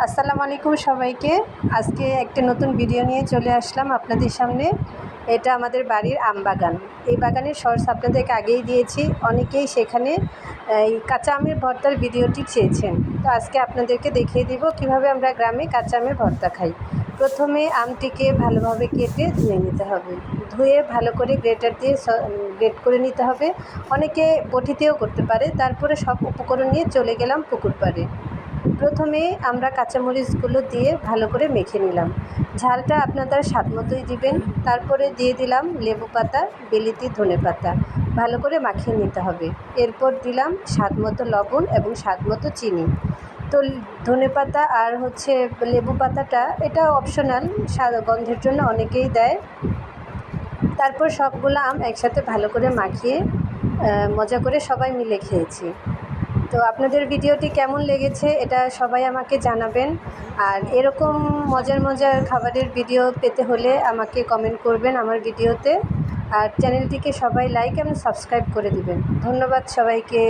আসসালামু আলাইকুম সবাইকে। আজকে একটা নতুন ভিডিও নিয়ে চলে আসলাম আপনাদের সামনে। এটা আমাদের বাড়ির আম বাগান। এই বাগানের শর্টস আপনাদেরকে আগেই দিয়েছি। অনেকেই সেখানে এই কাঁচা আমের ভর্তার ভিডিওটি চেয়েছেন। তো আজকে আপনাদেরকে দেখিয়ে দিব কিভাবে আমরা গ্রামে কাঁচা আমের ভর্তা খাই। প্রথমে আমটিকে ভালোভাবে কেটে ধুয়ে নিতে হবে। ধুয়ে ভালো করে গ্রেটার দিয়ে গ্রেট করে নিতে হবে। অনেকে বটিতেও করতে পারে। তারপরে সব উপকরণ নিয়ে চলে গেলাম পুকুর পাড়ে। প্রথমে আমরা কাঁচামরিচগুলো দিয়ে ভালো করে মেখে নিলাম। ঝালটা আপনাদের স্বাদ মতোই দিবেন। তারপরে দিয়ে দিলাম লেবু পাতা, বিলিতি ধনেপাতা, ভালো করে মাখিয়ে নিতে হবে। এরপর দিলাম স্বাদ মতো লবণ এবং স্বাদ মতো চিনি। তো ধনেপাতা আর লেবু পাতাটা এটা অপশনাল, স্বাদ গন্ধের জন্য অনেকেই দেয়। তারপর সবগুলো আম একসাথে ভালো করে মাখিয়ে মজা করে সবাই মিলে খেয়েছি। তো আপনাদের ভিডিওটি কেমন লেগেছে এটা সবাই আমাকে জানাবেন। আর এরকম মজার মজার খাবারের ভিডিও পেতে হলে আমাকে কমেন্ট করবেন আমার ভিডিওতে। আর চ্যানেলটিকে সবাই লাইক এবং সাবস্ক্রাইব করে দিবেন। ধন্যবাদ সবাইকে।